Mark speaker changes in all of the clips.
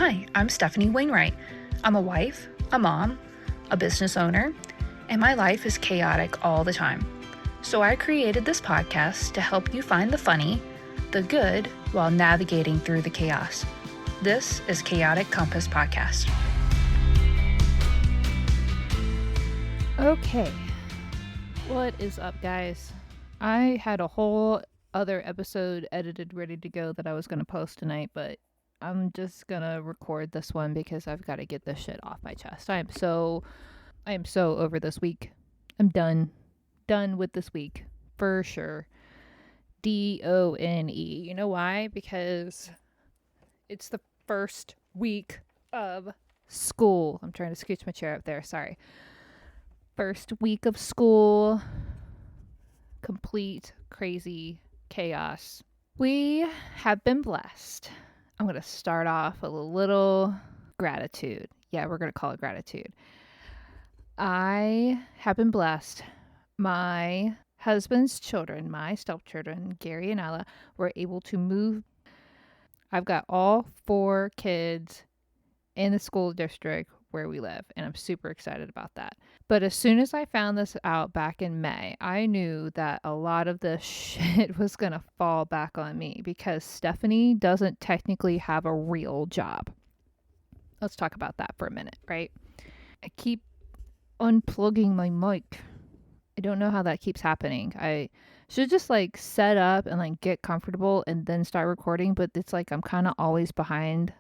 Speaker 1: Hi, I'm Stefanie Wainwright. I'm a wife, a mom, a business owner, and my life is chaotic all the time. So I created this podcast to help you find the funny, the good, while navigating through the chaos. This is Chaotic Compass Podcast.
Speaker 2: Okay, what is up, guys? I had a whole other episode edited ready to go that I was going to post tonight, but I'm just going to record this one because I've got to get this shit off my chest. I am so over this week. I'm done with this week for sure. DONE. You know why? Because it's the first week of school. I'm trying to scooch my chair up there. Sorry. First week of school. Complete crazy chaos. We have been blessed. I'm going to start off with a little gratitude. Yeah, we're going to call it gratitude. I have been blessed. My husband's children, my stepchildren, Gary and Isla, were able to move. I've got all 4 kids in the school district where we live, and I'm super excited about that. But as soon as I found this out back in May, I knew that a lot of this shit was going to fall back on me because Stefanie doesn't technically have a real job. Let's talk about that for a minute, right? I keep unplugging my mic. I don't know how that keeps happening. I should just set up and get comfortable and then start recording, but it's I'm kind of always behind.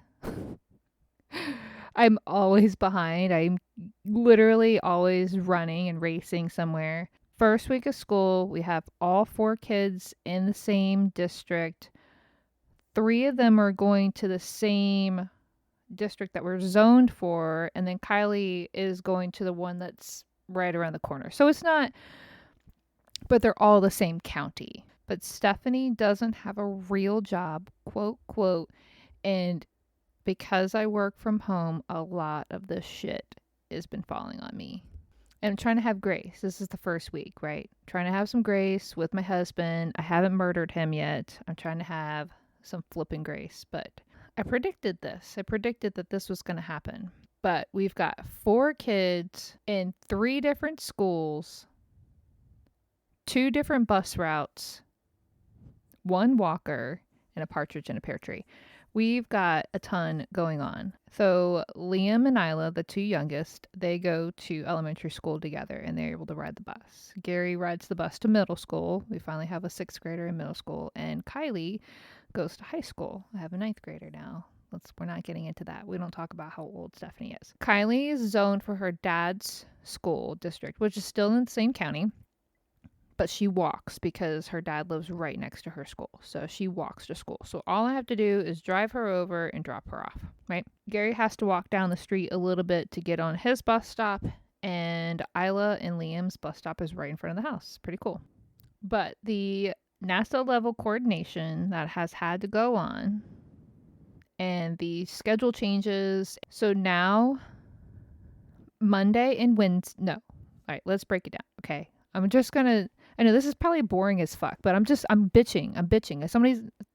Speaker 2: I'm always behind. I'm literally always running and racing somewhere. First week of school, we have all 4 kids in the same district. 3 of them are going to the same district that we're zoned for, and then Kylie is going to the one that's right around the corner. So it's not, but they're all the same county. But Stefanie doesn't have a real job, quote, and because I work from home, a lot of this shit has been falling on me. And I'm trying to have grace. This is the first week, right? Trying to have some grace with my husband. I haven't murdered him yet. I'm trying to have some flipping grace. But I predicted this. I predicted that this was going to happen. But we've got 4 kids in 3 different schools, 2 different bus routes, 1 walker, and a partridge in a pear tree. We've got a ton going on. So Liam and Isla, the 2 youngest, they go to elementary school together and they're able to ride the bus. Gary rides the bus to middle school. We finally have a 6th grader in middle school. And Kylie goes to high school. I have a 9th grader now. We're not getting into that. We don't talk about how old Stefanie is. Kylie is zoned for her dad's school district, which is still in the same county. But she walks because her dad lives right next to her school. So she walks to school. So all I have to do is drive her over and drop her off, right? Gary has to walk down the street a little bit to get on his bus stop. And Isla and Liam's bus stop is right in front of the house. Pretty cool. But the NASA level coordination that has had to go on and the schedule changes. So now Monday and Wednesday. No. All right, let's break it down. Okay. I know this is probably boring as fuck, but I'm bitching.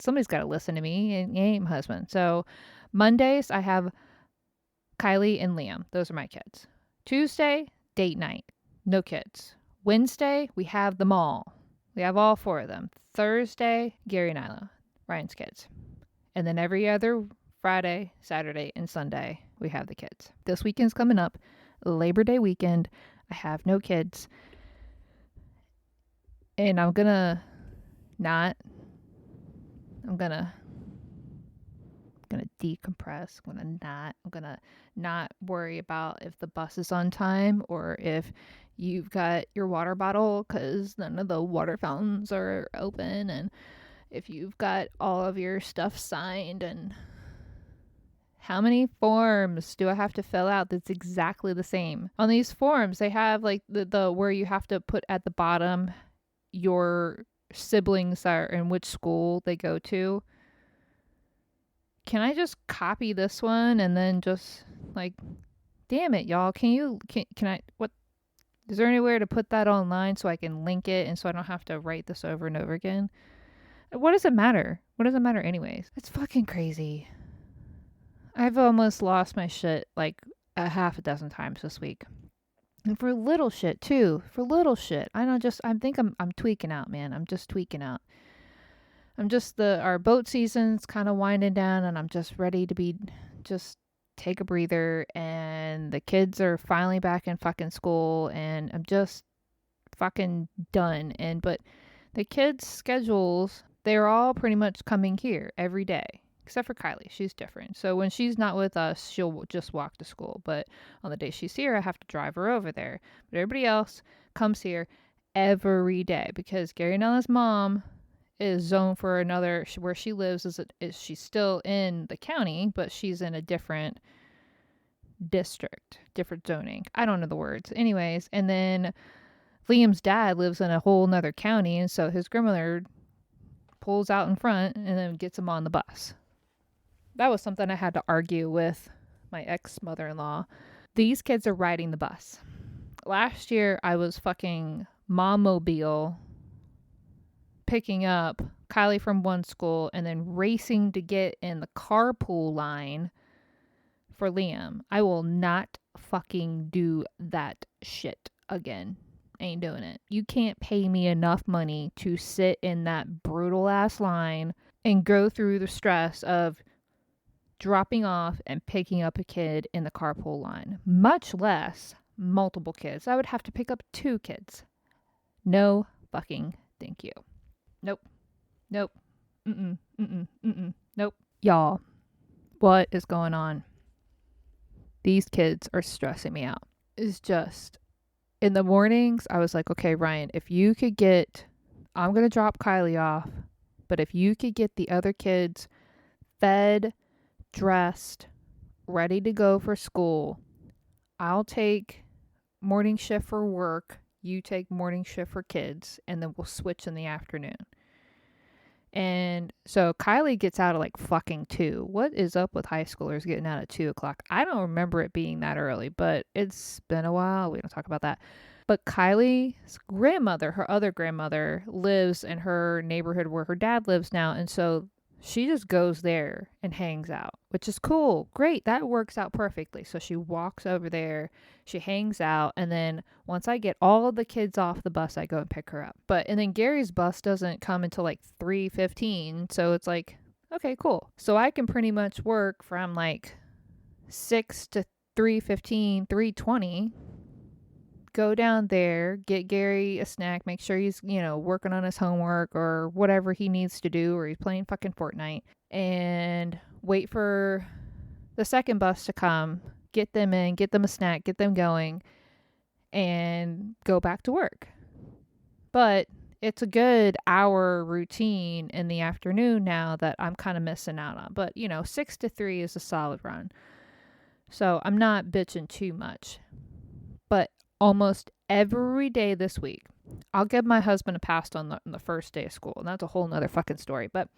Speaker 2: Somebody's got to listen to me, and you ain't my husband. So Mondays, I have Kylie and Liam. Those are my kids. Tuesday, date night. No kids. Wednesday, we have them all. We have all 4 of them. Thursday, Gary and Isla, Ryan's kids. And then every other Friday, Saturday, and Sunday, we have the kids. This weekend's coming up. Labor Day weekend. I have no kids. And I'm gonna decompress. I'm gonna not worry about if the bus is on time or if you've got your water bottle because none of the water fountains are open, and if you've got all of your stuff signed, and how many forms do I have to fill out that's exactly the same. On these forms, they have the where you have to put at the bottom your siblings are in which school they go to. Can I just copy this one and then just damn it, y'all, can I, what, is there anywhere to put that online so I can link it and so I don't have to write this over and over again? What does it matter? What does it matter anyways? It's fucking crazy. I've almost lost my shit like a half a dozen times this week. And for little shit too. For little shit. I think I'm tweaking out, man. I'm just tweaking out. I'm just our boat season's kind of winding down and I'm just ready to be just take a breather, and the kids are finally back in fucking school and I'm just fucking done. And but the kids' schedules, they're all pretty much coming here every day. Except for Kylie. She's different. So when she's not with us, she'll just walk to school. But on the day she's here, I have to drive her over there. But everybody else comes here every day because Gary and Ella's mom is zoned for another, where she lives is she's still in the county, but she's in a different district, different zoning. I don't know the words. Anyways, and then Liam's dad lives in a whole nother county, and so his grandmother pulls out in front and then gets him on the bus. That was something I had to argue with my ex-mother-in-law. These kids are riding the bus. Last year, I was fucking mom-mobile picking up Kylie from one school and then racing to get in the carpool line for Liam. I will not fucking do that shit again. Ain't doing it. You can't pay me enough money to sit in that brutal ass line and go through the stress of dropping off and picking up a kid in the carpool line, much less multiple kids. I would have to pick up 2 kids. No fucking thank you. Nope. Nope. Mm-mm. Mm-mm. Mm-mm. Nope. Y'all, what is going on? These kids are stressing me out. It's just, in the mornings, I was like, okay, Ryan, if you could get, I'm going to drop Kylie off, but if you could get the other kids fed, dressed, ready to go for school, I'll take morning shift for work, you take morning shift for kids, and then we'll switch in the afternoon. And so Kylie gets out at like fucking 2. What is up with high schoolers getting out at 2 o'clock? I don't remember it being that early, but it's been a while. We don't talk about that. But Kylie's grandmother, her other grandmother, lives in her neighborhood where her dad lives now. And so she just goes there and hangs out, which is cool. Great. That works out perfectly. So she walks over there, she hangs out, and then once I get all of the kids off the bus, I go and pick her up. And then Gary's bus doesn't come until like 3:15, so it's like, okay, cool. So I can pretty much work from like 6 to 3:15, 3:20. Go down there, get Gary a snack, make sure he's, working on his homework or whatever he needs to do, or he's playing fucking Fortnite, and wait for the second bus to come, get them in, get them a snack, get them going, and go back to work. But it's a good hour routine in the afternoon now that I'm kind of missing out on. But, 6 to 3 is a solid run. So I'm not bitching too much. But almost every day this week, I'll give my husband a pass on the first day of school. And that's a whole nother fucking story. But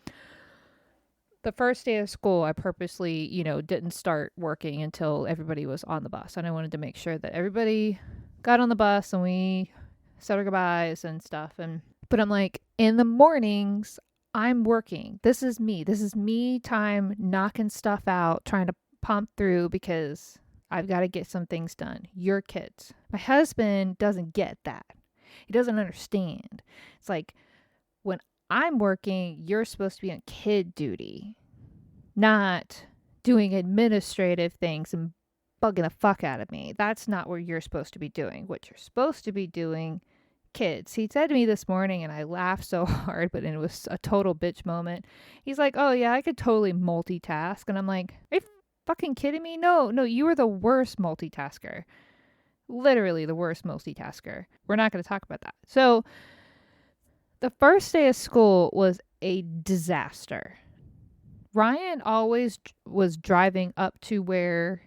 Speaker 2: the first day of school, I purposely, didn't start working until everybody was on the bus. And I wanted to make sure that everybody got on the bus and we said our goodbyes and stuff. But I'm like, in the mornings, I'm working. This is me. This is me time knocking stuff out, trying to pump through because I've got to get some things done. Your kids. My husband doesn't get that. He doesn't understand. It's like, when I'm working, you're supposed to be on kid duty, not doing administrative things and bugging the fuck out of me. That's not what you're supposed to be doing. What you're supposed to be doing, kids. He said to me this morning, and I laughed so hard, but it was a total bitch moment. He's like, oh yeah, I could totally multitask. And I'm like, are you fucking kidding me? No, you are the worst multitasker. Literally the worst multitasker. We're not going to talk about that. So the first day of school was a disaster. Ryan always was driving up to where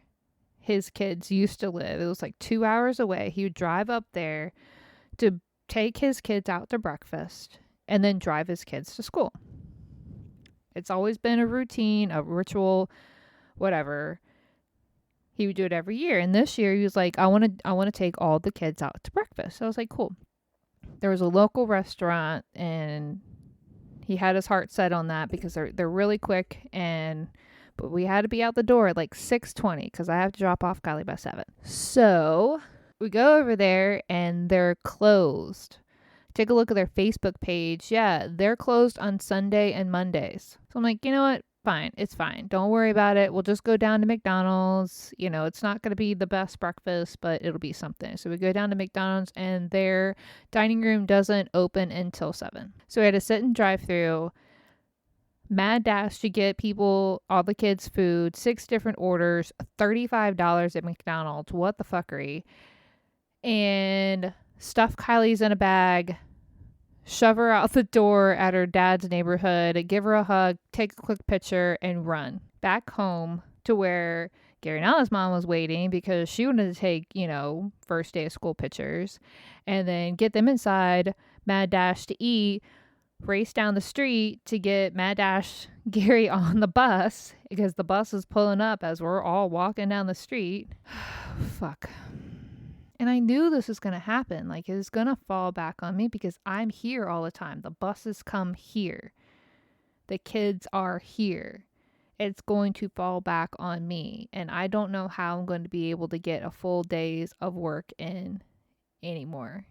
Speaker 2: his kids used to live. It was like 2 hours away. He would drive up there to take his kids out to breakfast and then drive his kids to school. It's always been a routine, a ritual, whatever. He would do it every year. And this year he was like, I want to take all the kids out to breakfast. So I was like, cool. There was a local restaurant and he had his heart set on that because they're really quick and But we had to be out the door at like 6:20 because I have to drop off Kylie by 7. So we go over there and they're closed. Take a look at their Facebook page. Yeah, they're closed on Sunday and Mondays. So I'm like, you know what? Fine. It's fine. Don't worry about it. We'll just go down to McDonald's. You know, it's not going to be the best breakfast, but it'll be something. So we go down to McDonald's and their dining room doesn't open until 7. So we had to sit and drive through. Mad dash to get people, all the kids' food, 6 different orders, $35 at McDonald's. What the fuckery? And stuff Kylie's in a bag, shove her out the door at her dad's neighborhood, give her a hug, take a quick picture, and run back home to where Gary and Alice's mom was waiting because she wanted to take, first day of school pictures and then get them inside, mad dash to eat, race down the street to get mad dash Gary on the bus because the bus is pulling up as we're all walking down the street. Fuck. And I knew this was going to happen. Like, it was going to fall back on me because I'm here all the time. The buses come here. The kids are here. It's going to fall back on me. And I don't know how I'm going to be able to get a full days of work in anymore.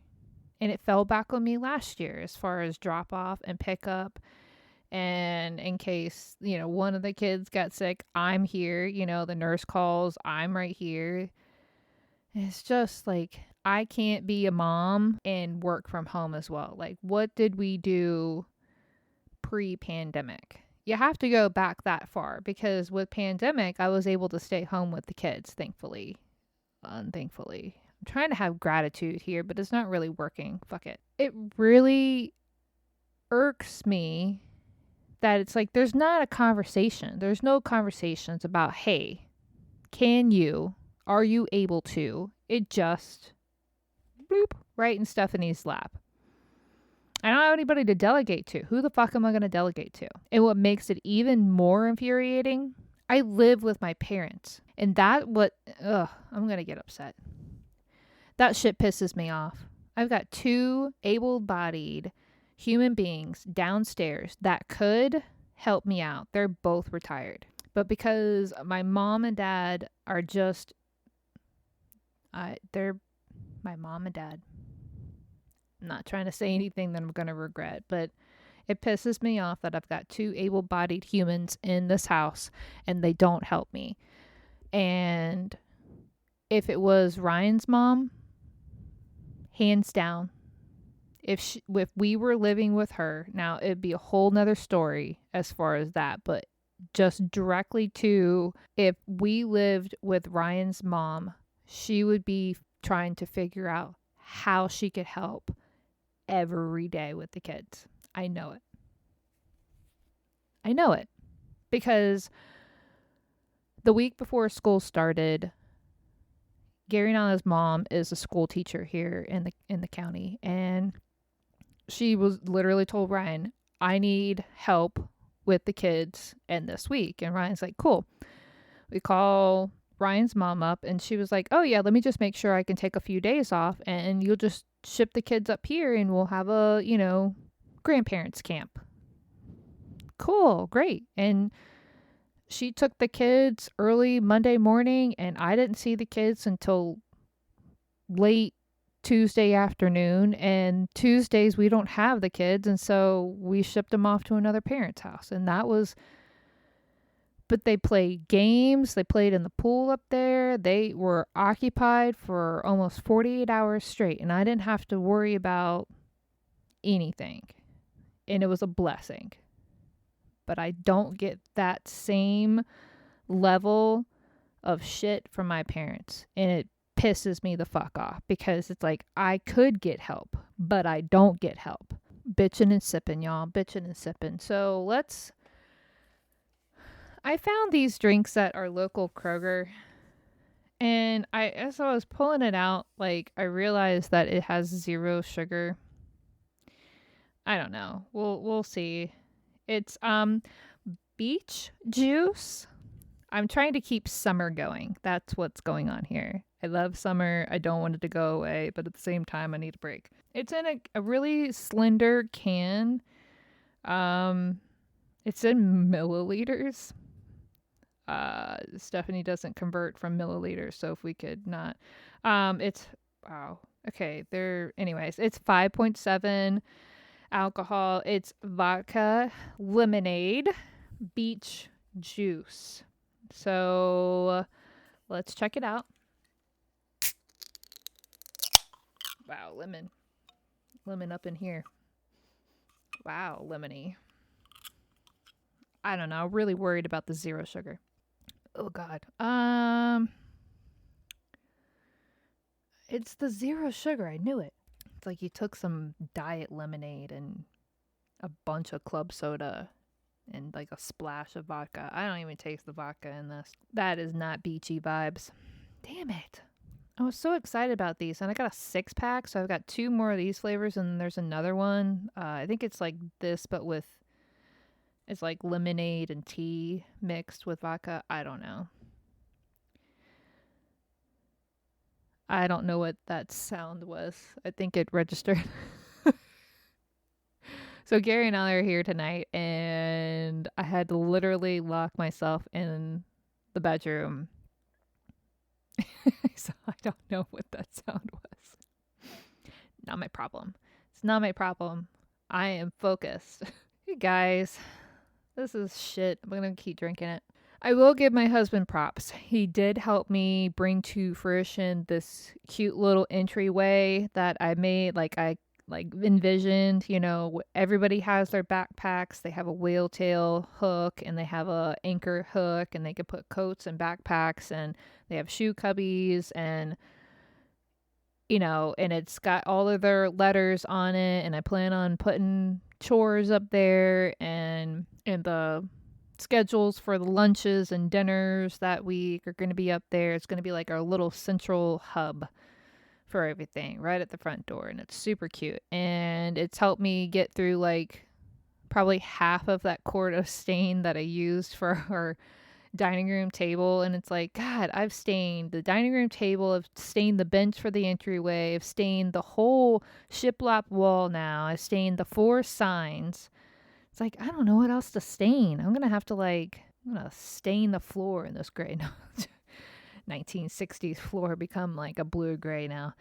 Speaker 2: And it fell back on me last year as far as drop off and pick up. And in case, one of the kids got sick, I'm here. The nurse calls, I'm right here. It's just like, I can't be a mom and work from home as well. Like, what did we do pre-pandemic? You have to go back that far because with pandemic, I was able to stay home with the kids, thankfully. Unthankfully. I'm trying to have gratitude here, but it's not really working. Fuck it. It really irks me that it's like there's not a conversation. There's no conversations about, hey, are you able to? It just bloop right in Stefanie's lap. I don't have anybody to delegate to. Who the fuck am I going to delegate to? And what makes it even more infuriating, I live with my parents. And I'm going to get upset. That shit pisses me off. I've got 2 able-bodied human beings downstairs that could help me out. They're both retired. But because my mom and dad are just they're my mom and dad. I'm not trying to say anything that I'm going to regret, but it pisses me off that I've got 2 able-bodied humans in this house and they don't help me. And if it was Ryan's mom, hands down, if we were living with her, now it'd be a whole nother story as far as that, but just directly to if we lived with Ryan's mom, she would be trying to figure out how she could help every day with the kids. I know it. Because the week before school started, Gary and Anna's mom is a school teacher here in the county, and she was literally told Ryan, I need help with the kids and this week. And Ryan's like, cool. We call Ryan's mom up and she was like, oh yeah, let me just make sure I can take a few days off and you'll just ship the kids up here and we'll have a, grandparents camp. Cool, great. And she took the kids early Monday morning and I didn't see the kids until late Tuesday afternoon, and Tuesdays we don't have the kids, and so we shipped them off to another parent's house. And but they played games, they played in the pool up there, they were occupied for almost 48 hours straight, and I didn't have to worry about anything, and it was a blessing. But I don't get that same level of shit from my parents, and it pisses me the fuck off because it's like I could get help, but I don't get help. Bitchin' and sippin', y'all. Bitchin' and sippin'. So I found these drinks at our local Kroger, and as I was pulling it out, like, I realized that it has 0 sugar. I don't know. We'll see. It's beach juice. I'm trying to keep summer going. That's what's going on here. I love summer. I don't want it to go away, but at the same time, I need a break. It's in a really slender can. It's in milliliters. Stephanie doesn't convert from milliliters, so if we could not, it's wow. Okay, anyways, it's 5.7 alcohol. It's vodka, lemonade, beach juice. So let's check it out. Wow, lemon up in here. Wow, lemony. I don't know. Really worried about the zero sugar. Oh God. It's the zero sugar. I knew it. It's like you took some diet lemonade and a bunch of club soda and like a splash of vodka. I don't even taste the vodka in this. That is not beachy vibes. Damn it. I was so excited about these, and I got a 6-pack, so I've got 2 more of these flavors, and there's another one. I think it's like this, but it's like lemonade and tea mixed with vodka. I don't know. I don't know what that sound was. I think it registered. So Gary and I are here tonight, and I had to literally lock myself in the bedroom. So I don't know what that sound was. Not my problem. It's not my problem. I am focused. Hey guys, this is shit. I'm gonna keep drinking it. I will give my husband props. He did help me bring to fruition this cute little entryway that I made. I envisioned, everybody has their backpacks. They have a whale tail hook and they have a anchor hook and they can put coats and backpacks and they have shoe cubbies and and it's got all of their letters on it and I plan on putting chores up there and the schedules for the lunches and dinners that week are going to be up there. It's going to be like our little central hub for everything right at the front door. And it's super cute. And it's helped me get through like probably half of that quart of stain that I used for our dining room table. And it's like, God, I've stained the dining room table, I've stained the bench for the entryway, I've stained the whole shiplap wall now, I've stained the 4 signs. It's like, I don't know what else to stain. I'm going to stain the floor in this gray. No, 1960s floor become like a blue gray now.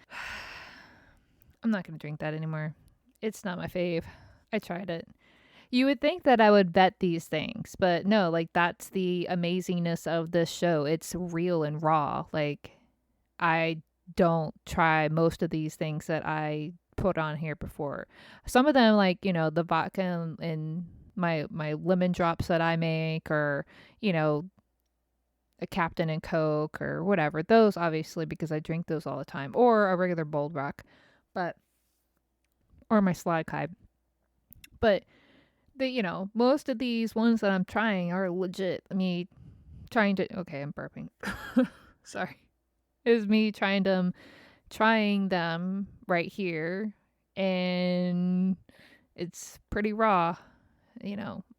Speaker 2: I'm not going to drink that anymore. It's not my fave. I tried it. You would think that I would vet these things, but no, like that's the amazingness of this show. It's real and raw. Like I don't try most of these things that I put on here before. Some of them, like the vodka and my lemon drops that I make, or a Captain and Coke or whatever. Those obviously because I drink those all the time, or a regular Bold Rock, but or my Slide Kai. But most of these ones that I'm trying are legit. Me trying to. Okay, I'm burping. Sorry. Is me trying them right here, and it's pretty raw.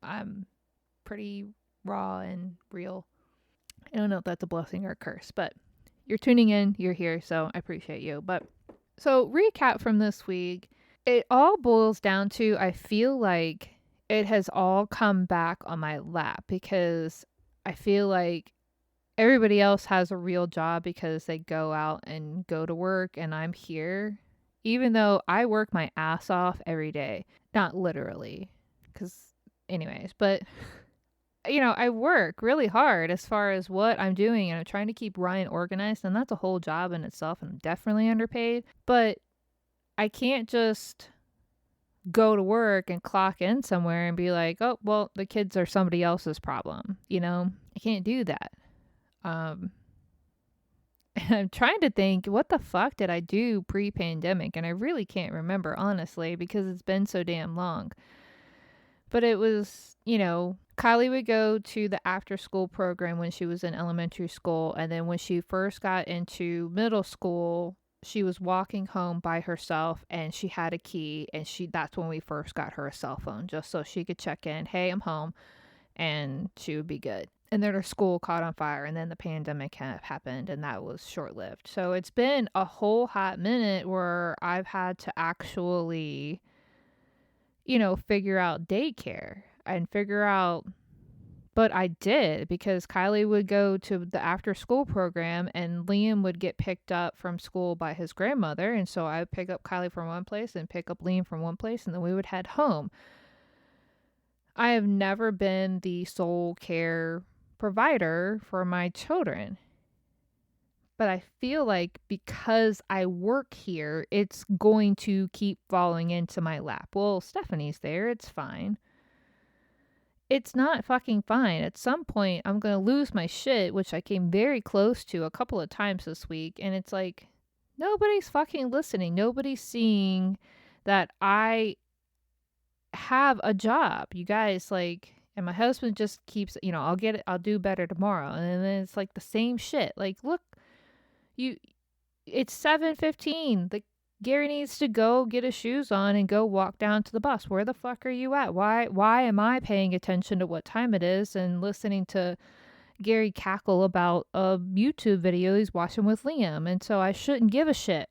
Speaker 2: I'm pretty raw and real. I don't know if that's a blessing or a curse, but you're tuning in, you're here, so I appreciate you. But so recap from this week, it all boils down to I feel like it has all come back on my lap because I feel like everybody else has a real job because they go out and go to work and I'm here. Even though I work my ass off every day. Not literally. Because, anyways, but, I work really hard as far as what I'm doing and I'm trying to keep Ryan organized. And that's a whole job in itself and I'm definitely underpaid. But I can't just go to work and clock in somewhere and be like, oh, well, the kids are somebody else's problem. I can't do that. And I'm trying to think, what the fuck did I do pre-pandemic? And I really can't remember, honestly, because it's been so damn long. But it was, Kylie would go to the after school program when she was in elementary school. And then when she first got into middle school, she was walking home by herself and she had a key. And that's when we first got her a cell phone, just so she could check in, hey, I'm home. And she would be good. And then her school caught on fire and then the pandemic happened and that was short-lived. So it's been a whole hot minute where I've had to actually, figure out daycare and figure out But I did, because Kylie would go to the after school program and Liam would get picked up from school by his grandmother. And so I would pick up Kylie from one place and pick up Liam from one place, and then we would head home. I have never been the sole care provider for my children. But I feel like because I work here, it's going to keep falling into my lap. Well, Stephanie's there. It's fine. It's not fucking fine. At some point, I'm going to lose my shit, which I came very close to a couple of times this week. And it's like, nobody's fucking listening. Nobody's seeing that I have a job. You guys, like, and my husband just keeps, I'll get it. I'll do better tomorrow. And then it's like the same shit. Like, look, it's 7:15. Gary needs to go get his shoes on and go walk down to the bus. Where the fuck are you at? Why am I paying attention to what time it is and listening to Gary cackle about a YouTube video he's watching with Liam? And so I shouldn't give a shit.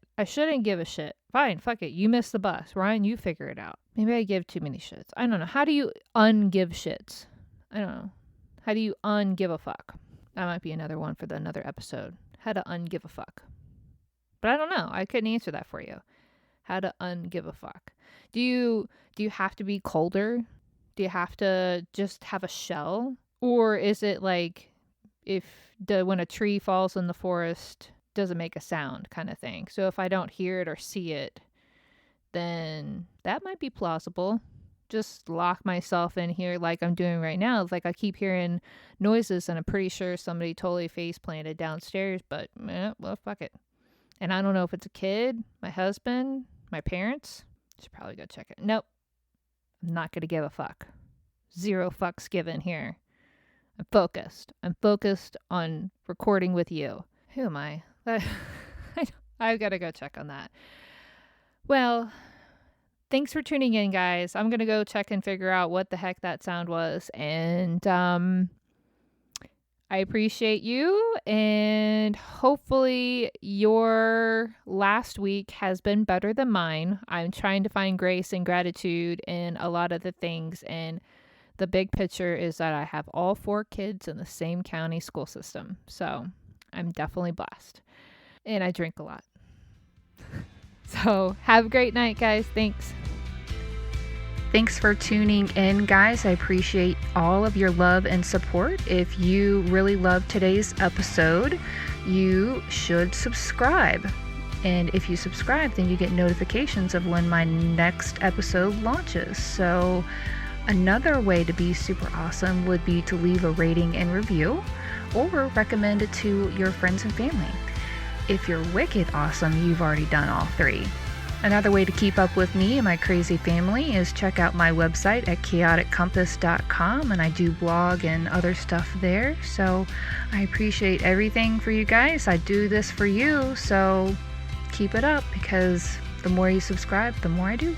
Speaker 2: Fine, fuck it. You missed the bus. Ryan, you figure it out. Maybe I give too many shits. I don't know. How do you ungive shits? I don't know. How do you ungive a fuck? That might be another one for another episode. How to ungive a fuck. But I don't know. I couldn't answer that for you. How to ungive a fuck. Do you have to be colder? Do you have to just have a shell? Or is it like when a tree falls in the forest, doesn't make a sound kind of thing? So if I don't hear it or see it, then that might be plausible. Just lock myself in here like I'm doing right now. It's like I keep hearing noises and I'm pretty sure somebody totally face planted downstairs, but well, fuck it. And I don't know if it's a kid, my husband, my parents. Should probably go check it. Nope. I'm not going to give a fuck. 0 fucks given here. I'm focused. I'm focused on recording with you. Who am I? I've got to go check on that. Well, thanks for tuning in, guys. I'm going to go check and figure out what the heck that sound was. And I appreciate you, and hopefully your last week has been better than mine. I'm trying to find grace and gratitude in a lot of the things, and the big picture is that I have all 4 kids in the same county school system. So I'm definitely blessed, and I drink a lot. So have a great night, guys. Thanks.
Speaker 1: Thanks for tuning in, guys. I appreciate all of your love and support. If you really loved today's episode, you should subscribe. And if you subscribe, then you get notifications of when my next episode launches. So another way to be super awesome would be to leave a rating and review, or recommend it to your friends and family. If you're wicked awesome, you've already done all 3. Another way to keep up with me and my crazy family is check out my website at chaoticcompass.com, and I do blog and other stuff there. So I appreciate everything for you guys. I do this for you, so keep it up, because the more you subscribe, the more I do.